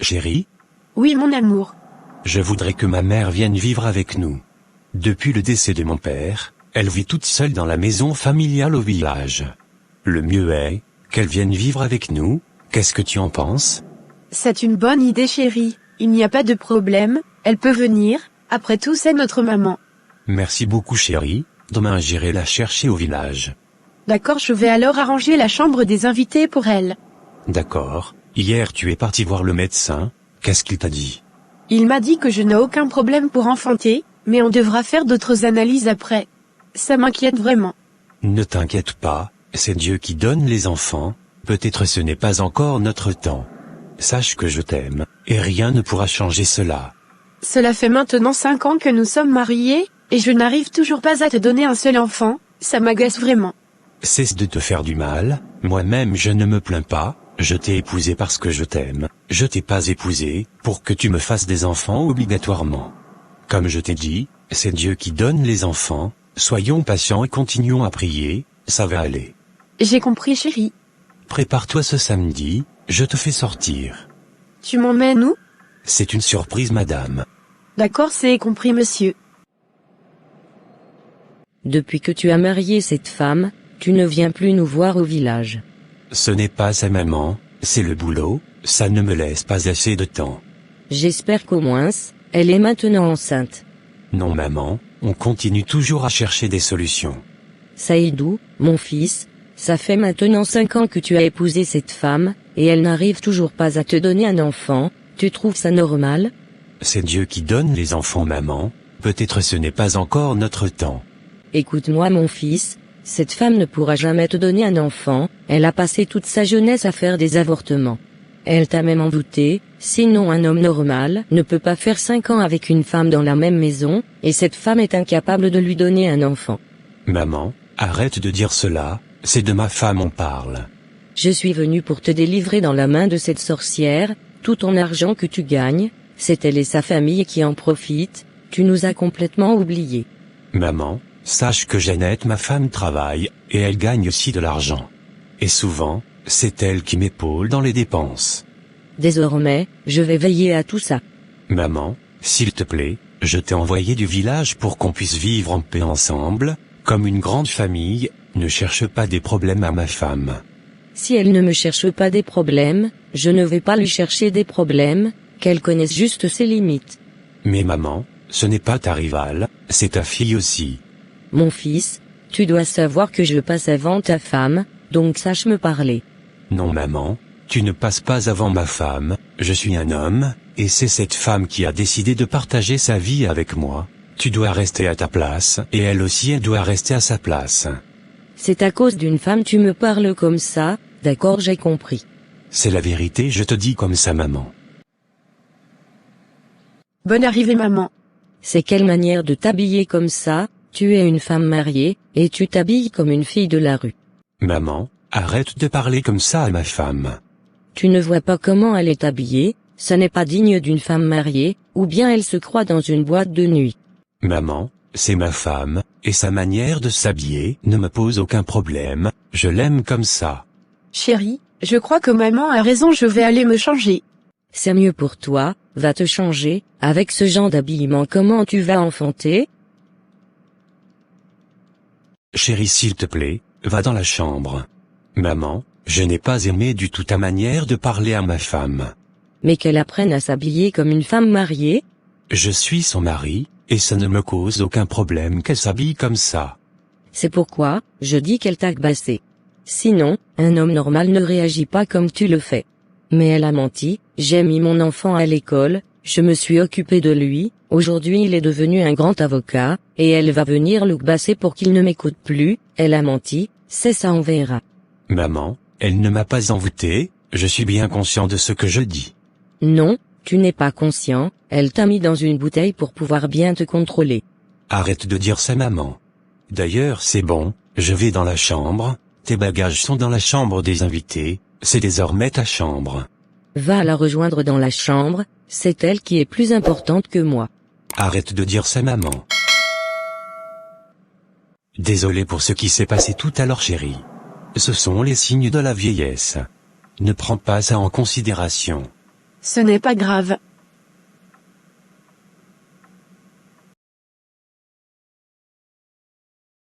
Chérie, Oui mon amour. je voudrais que ma mère vienne vivre avec nous. Depuis le décès de mon père, elle vit toute seule dans la maison familiale au village. Le mieux est qu'elle vienne vivre avec nous. Qu'est-ce que tu en penses? C'est une bonne idée chérie, il n'y a pas de problème, elle peut venir, après tout c'est notre maman. Merci beaucoup chérie, demain j'irai la chercher au village. D'accord, je vais alors arranger la chambre des invités pour elle. D'accord, hier tu es parti voir le médecin, qu'est-ce qu'il t'a dit? Il m'a dit que je n'ai aucun problème pour enfanter, mais on devra faire d'autres analyses après. Ça m'inquiète vraiment. Ne t'inquiète pas, c'est Dieu qui donne les enfants, peut-être ce n'est pas encore notre temps. Sache que je t'aime, et rien ne pourra changer cela. Cela fait maintenant 5 ans que nous sommes mariés, et je n'arrive toujours pas à te donner un seul enfant, ça m'agace vraiment. Cesse de te faire du mal, moi-même je ne me plains pas, je t'ai épousé parce que je t'aime, je t'ai pas épousé pour que tu me fasses des enfants obligatoirement. Comme je t'ai dit, c'est Dieu qui donne les enfants, soyons patients et continuons à prier, ça va aller. J'ai compris chérie. Prépare-toi ce samedi, je te fais sortir. Tu m'emmènes où? C'est une surprise madame. D'accord, c'est compris monsieur. Depuis que tu as marié cette femme, tu ne viens plus nous voir au village. Ce n'est pas sa maman, c'est le boulot, ça ne me laisse pas assez de temps. J'espère qu'au moins, elle est maintenant enceinte. Non maman, on continue toujours à chercher des solutions. Saïdou, mon fils, ça fait maintenant 5 ans que tu as épousé cette femme, et elle n'arrive toujours pas à te donner un enfant, tu trouves ça normal? C'est Dieu qui donne les enfants maman, peut-être ce n'est pas encore notre temps. Écoute-moi mon fils, cette femme ne pourra jamais te donner un enfant, elle a passé toute sa jeunesse à faire des avortements. Elle t'a même envoûté, sinon un homme normal ne peut pas faire 5 ans avec une femme dans la même maison, et cette femme est incapable de lui donner un enfant. Maman, arrête de dire cela, c'est de ma femme on parle. Je suis venu pour te délivrer dans la main de cette sorcière, tout ton argent que tu gagnes, c'est elle et sa famille qui en profitent, tu nous as complètement oubliés. Maman, sache que Jeannette ma femme travaille, et elle gagne aussi de l'argent. Et souvent, c'est elle qui m'épaule dans les dépenses. Désormais, je vais veiller à tout ça. Maman, s'il te plaît, je t'ai envoyé du village pour qu'on puisse vivre en paix ensemble, comme une grande famille, ne cherche pas des problèmes à ma femme. Si elle ne me cherche pas des problèmes, je ne vais pas lui chercher des problèmes, qu'elle connaisse juste ses limites. Mais maman, ce n'est pas ta rivale, c'est ta fille aussi. Mon fils, tu dois savoir que je passe avant ta femme, donc sache me parler. Non maman, tu ne passes pas avant ma femme, je suis un homme, et c'est cette femme qui a décidé de partager sa vie avec moi. Tu dois rester à ta place, et elle aussi elle doit rester à sa place. C'est à cause d'une femme tu me parles comme ça, d'accord j'ai compris. C'est la vérité, je te dis comme ça maman. Bonne arrivée maman. C'est quelle manière de t'habiller comme ça, tu es une femme mariée, et tu t'habilles comme une fille de la rue. Maman, arrête de parler comme ça à ma femme. Tu ne vois pas comment elle est habillée, ce n'est pas digne d'une femme mariée, ou bien elle se croit dans une boîte de nuit. Maman, c'est ma femme, et sa manière de s'habiller ne me pose aucun problème, je l'aime comme ça. Chérie, je crois que maman a raison, je vais aller me changer. C'est mieux pour toi, va te changer, avec ce genre d'habillement comment tu vas enfanter? Chérie s'il te plaît, va dans la chambre. Maman, je n'ai pas aimé du tout ta manière de parler à ma femme. Mais qu'elle apprenne à s'habiller comme une femme mariée? Je suis son mari, et ça ne me cause aucun problème qu'elle s'habille comme ça. C'est pourquoi, je dis qu'elle t'a agacé. Sinon, un homme normal ne réagit pas comme tu le fais. Mais elle a menti, j'ai mis mon enfant à l'école, je me suis occupé de lui, aujourd'hui il est devenu un grand avocat, et elle va venir le basser pour qu'il ne m'écoute plus, elle a menti, c'est ça on verra. Maman, elle ne m'a pas envoûté, je suis bien conscient de ce que je dis. Non, tu n'es pas conscient, elle t'a mis dans une bouteille pour pouvoir bien te contrôler. Arrête de dire ça maman. D'ailleurs c'est bon, je vais dans la chambre, tes bagages sont dans la chambre des invités, c'est désormais ta chambre. Va la rejoindre dans la chambre, c'est elle qui est plus importante que moi. Arrête de dire ça maman. Désolé pour ce qui s'est passé tout à l'heure chérie. Ce sont les signes de la vieillesse. Ne prends pas ça en considération. Ce n'est pas grave.